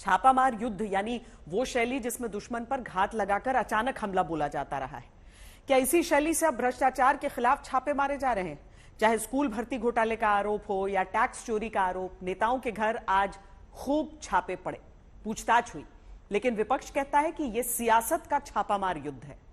छापामार युद्ध यानी वो शैली जिसमें दुश्मन पर घात लगाकर अचानक हमला बोला जाता रहा है। क्या इसी शैली से अब भ्रष्टाचार के खिलाफ छापे मारे जा रहे हैं? चाहे स्कूल भर्ती घोटाले का आरोप हो या टैक्स चोरी का आरोप, नेताओं के घर आज खूब छापे पड़े, पूछताछ हुई, लेकिन विपक्ष कहता है कि यह सियासत का छापामार युद्ध है।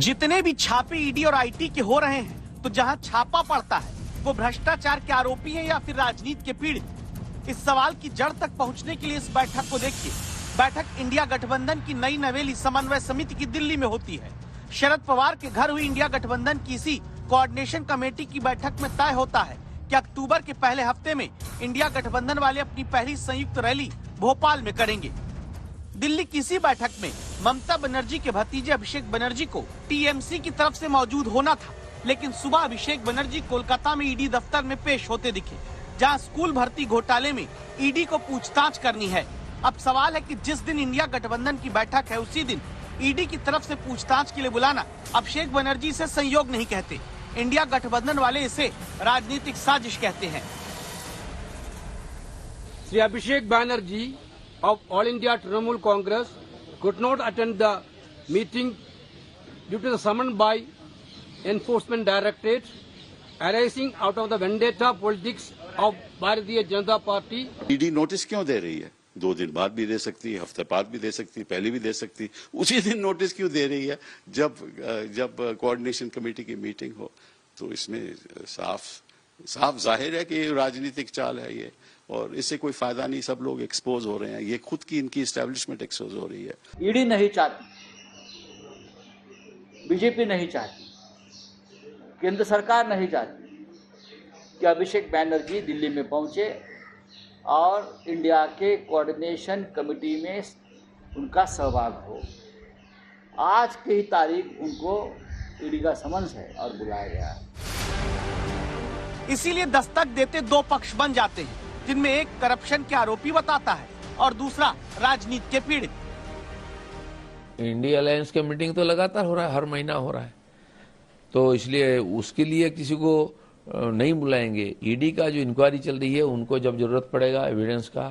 जितने भी छापे ईडी और आईटी के हो रहे हैं, तो जहां छापा पड़ता है वो भ्रष्टाचार के आरोपी हैं या फिर राजनीति के पीड़ित। इस सवाल की जड़ तक पहुंचने के लिए इस बैठक को देखिए। बैठक इंडिया गठबंधन की नई नवेली समन्वय समिति की दिल्ली में होती है। शरद पवार के घर हुई इंडिया गठबंधन की इसी कोऑर्डिनेशन कमेटी की बैठक में तय होता है कि अक्टूबर के पहले हफ्ते में इंडिया गठबंधन वाले अपनी पहली संयुक्त रैली भोपाल में करेंगे। दिल्ली की इसी बैठक में ममता बनर्जी के भतीजे अभिषेक बनर्जी को टीएमसी की तरफ से मौजूद होना था, लेकिन सुबह अभिषेक बनर्जी कोलकाता में ईडी दफ्तर में पेश होते दिखे, जहां स्कूल भर्ती घोटाले में ईडी को पूछताछ करनी है। अब सवाल है कि जिस दिन इंडिया गठबंधन की बैठक है उसी दिन ईडी की तरफ से पूछताछ के लिए बुलाना अभिषेक बनर्जी इसे संयोग नहीं कहते। इंडिया गठबंधन वाले इसे राजनीतिक साजिश कहते हैं। Shri Abhishek Banerjee of All India Trinamool Congress could not attend the meeting due to the summon by Enforcement Directorate arising out of the vendetta politics of Bharatiya Janata Party. ED notice क्यों दे रही है? 2 दिन बाद भी दे सकती है, हफ्ते बाद भी दे सकती है, पहले भी दे सकती है। उसी दिन नोटिस क्यों दे रही है जब कोऑर्डिनेशन कमेटी की मीटिंग हो? तो इसमें साफ जाहिर है कि राजनीतिक चाल है ये, और इससे कोई फायदा नहीं। सब लोग एक्सपोज हो रहे हैं, ये खुद की इनकी एस्टेब्लिशमेंट एक्सपोज हो रही है। ईडी नहीं चाहती, बीजेपी नहीं चाहती, केंद्र सरकार नहीं चाहती कि अभिषेक बैनर्जी दिल्ली में पहुंचे और इंडिया के कोऑर्डिनेशन कमेटी में उनका सहभाग हो। आज की ही तारीख उनको ईडी का समन्स है और बुलाया गया है। इसीलिए दस्तक देते 2 पक्ष बन जाते हैं, जिनमें एक करप्शन के आरोपी बताता है और दूसरा राजनीति के पीड़ित। इंडिया अलायंस के मीटिंग तो लगातार हो रहा है, हर महीना हो रहा है, तो इसलिए उसके लिए किसी को नहीं बुलाएंगे। ईडी का जो इंक्वायरी चल रही है उनको जब जरूरत पड़ेगा एविडेंस का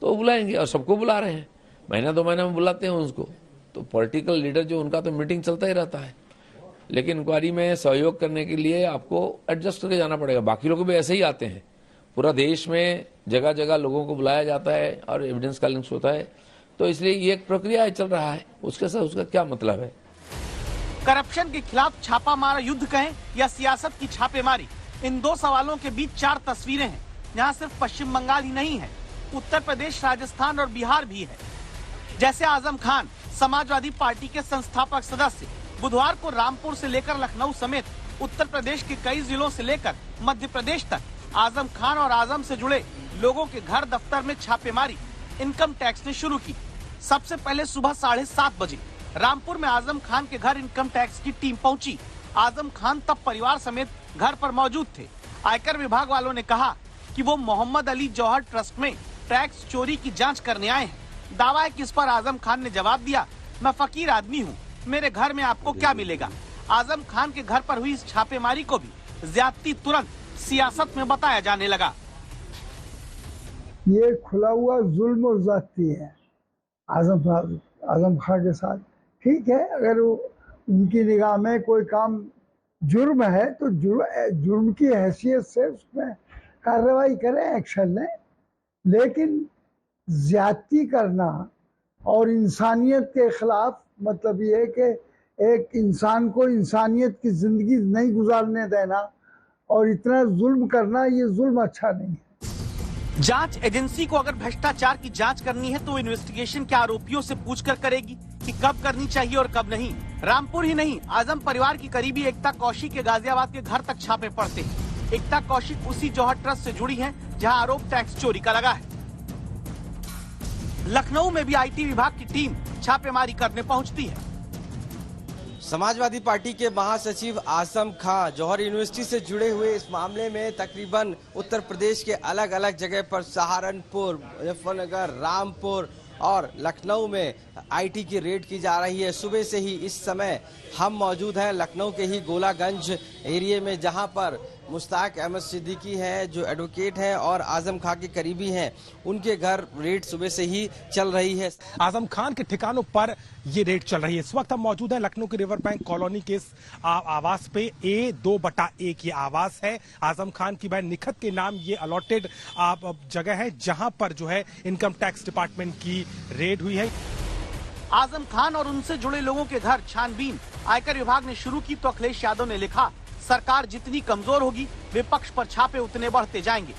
तो बुलाएंगे, और सबको बुला रहे हैं, महीना 2 महीना में बुलाते हैं उसको। तो पॉलिटिकल लीडर जो उनका तो मीटिंग चलता ही रहता है, लेकिन इंक्वायरी में सहयोग करने के लिए आपको एडजस्ट करके जाना पड़ेगा। बाकी लोग भी ऐसे ही आते हैं, पूरा देश में जगह जगह लोगों को बुलाया जाता है और एविडेंस का लिंक्स होता है, तो इसलिए ये एक प्रक्रिया चल रहा है, उसके साथ उसका क्या मतलब है? करप्शन के खिलाफ छापा मारा युद्ध कहें या सियासत की छापेमारी, इन 2 सवालों के बीच 4 तस्वीरें हैं। यहाँ सिर्फ पश्चिम बंगाल ही नहीं है, उत्तर प्रदेश, राजस्थान और बिहार भी है। जैसे आजम खान, समाजवादी पार्टी के संस्थापक सदस्य, बुधवार को रामपुर से लेकर लखनऊ समेत उत्तर प्रदेश के कई जिलों से लेकर मध्य प्रदेश तक आजम खान और आजम से जुड़े लोगों के घर दफ्तर में छापेमारी इनकम टैक्स ने शुरू की। सबसे पहले सुबह 7:30 बजे रामपुर में आजम खान के घर इनकम टैक्स की टीम पहुंची। आजम खान तब परिवार समेत घर पर मौजूद थे। आयकर विभाग वालों ने कहा कि वो मोहम्मद अली जौहर ट्रस्ट में टैक्स चोरी की जांच करने आए हैं। दावा है कि इस पर आजम खान ने जवाब दिया, मैं फकीर आदमी हूँ, मेरे घर में आपको क्या मिलेगा। आजम खान के घर पर हुई इस छापेमारी को भी ज्यादती तुरंत सियासत में बताया जाने लगा। ये खुला हुआ जुल्म और ज्यादती है आजम खान के साथ। ठीक है, अगर उनकी निगाह में कोई काम जुर्म है तो जुर्म की हैसियत से उसमें कार्रवाई करें, एक्शन लें, लेकिन ज्यादती करना और इंसानियत के खिलाफ, मतलब ये है कि एक इंसान को इंसानियत की जिंदगी नहीं गुजारने देना और इतना जुल्म करना, ये जुल्म अच्छा नहीं है। जांच एजेंसी को अगर भ्रष्टाचार की जांच करनी है तो इन्वेस्टिगेशन के आरोपियों से पूछकर करेगी कि कब करनी चाहिए और कब नहीं। रामपुर ही नहीं, आजम परिवार की करीबी एकता कौशिक के गाजियाबाद के घर तक छापे पड़ते हैं। एकता कौशिक उसी जौहर ट्रस्ट से जुड़ी हैं, जहां आरोप टैक्स चोरी का लगा है। लखनऊ में भी आईटी विभाग की टीम छापेमारी करने पहुंचती है। समाजवादी पार्टी के महासचिव आजम खां जौहर यूनिवर्सिटी से जुड़े हुए इस मामले में तकरीबन उत्तर प्रदेश के अलग अलग जगह पर सहारनपुर, मुजफ्फरनगर, रामपुर और लखनऊ में आईटी की रेड की जा रही है। सुबह से ही इस समय हम मौजूद हैं लखनऊ के ही गोलागंज एरिया में, जहां पर मुश्ताक अहमद सिद्दीकी है जो एडवोकेट है और आजम खान के करीबी हैं, उनके घर रेड सुबह से ही चल रही है। आजम खान के ठिकानों पर ये रेड चल रही है। इस वक्त हम मौजूद हैं लखनऊ के रिवर बैंक कॉलोनी के आवास पे। A2/1 ये आवास है। आजम खान की बहन निखत के नाम ये अलॉटेड जगह है, जहां पर जो है इनकम टैक्स डिपार्टमेंट की रेड हुई है। आजम खान और उनसे जुड़े लोगों के घर छानबीन आयकर विभाग ने शुरू की तो अखिलेश यादव ने लिखा, सरकार जितनी कमजोर होगी विपक्ष पर छापे उतने बढ़ते जाएंगे।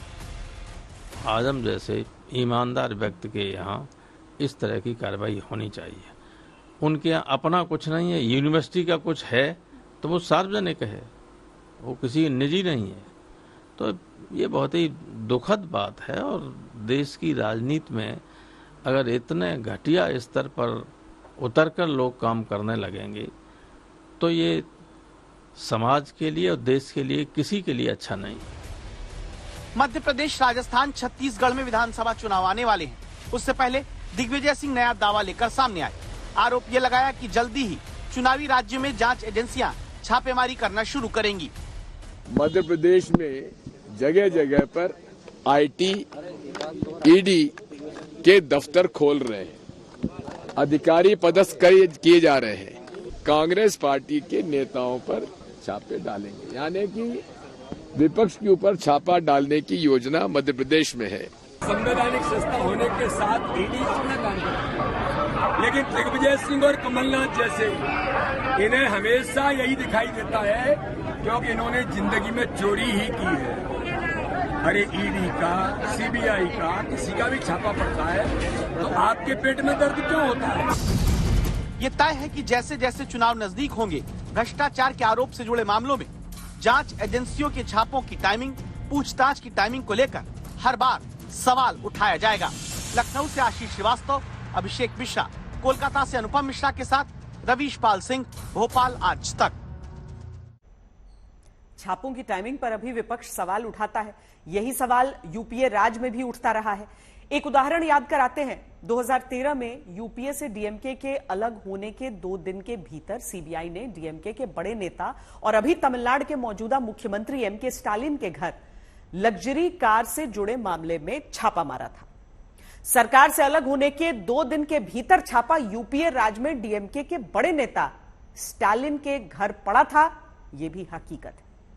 आजम जैसे ईमानदार व्यक्ति के यहाँ इस तरह की कार्रवाई होनी चाहिए। उनके यहाँ अपना कुछ नहीं है, यूनिवर्सिटी का कुछ है तो वो सार्वजनिक है, वो किसी निजी नहीं है। तो ये बहुत ही दुखद बात है। और देश की राजनीति में अगर इतने घटिया स्तर पर उतरकर लोग काम करने लगेंगे तो ये समाज के लिए और देश के लिए किसी के लिए अच्छा नहीं। मध्य प्रदेश, राजस्थान, छत्तीसगढ़ में विधानसभा चुनाव आने वाले हैं। उससे पहले दिग्विजय सिंह नया दावा लेकर सामने आए। आरोप ये लगाया कि जल्दी ही चुनावी राज्यों में जांच एजेंसियां छापेमारी करना शुरू करेंगी। मध्य प्रदेश में जगह जगह पर आईटी, ईडी के दफ्तर खोल रहे हैं, अधिकारी पदस्थ किए जा रहे हैं। कांग्रेस पार्टी के नेताओं पर छापे डालेंगे, यानी कि विपक्ष के ऊपर छापा डालने की योजना मध्य प्रदेश में है। संवैधानिक संस्था होने के साथ ईडी अपना काम करता है, लेकिन दिग्विजय सिंह और कमलनाथ जैसे इन्हें हमेशा यही दिखाई देता है क्योंकि इन्होंने जिंदगी में चोरी ही की है। अरे ईडी का, सीबीआई का, किसी का भी छापा पड़ता है तो आपके पेट में दर्द क्यों होता है? ये तय है कि जैसे जैसे चुनाव नजदीक होंगे, भ्रष्टाचार के आरोप से जुड़े मामलों में जांच एजेंसियों के छापों की टाइमिंग, पूछताछ की टाइमिंग को लेकर हर बार सवाल उठाया जाएगा। लखनऊ से आशीष श्रीवास्तव, अभिषेक मिश्रा, कोलकाता से अनुपम मिश्रा के साथ रवीश पाल सिंह, भोपाल आज तक। छापों की टाइमिंग पर अभी विपक्ष सवाल उठाता है। यही सवाल यूपीए राज में भी उठता रहा है। एक उदाहरण याद कराते हैं। 2013 में यूपीए से डीएमके के अलग होने के 2 दिन के भीतर सीबीआई ने डीएमके के बड़े नेता और अभी तमिलनाडु के मौजूदा मुख्यमंत्री एमके स्टालिन के घर लग्जरी कार से जुड़े मामले में छापा मारा था। सरकार से अलग होने के 2 दिन के भीतर छापा यूपीए राज में डीएमके के बड़े नेता स्टालिन के घर पड़ा था, यह भी हकीकत है।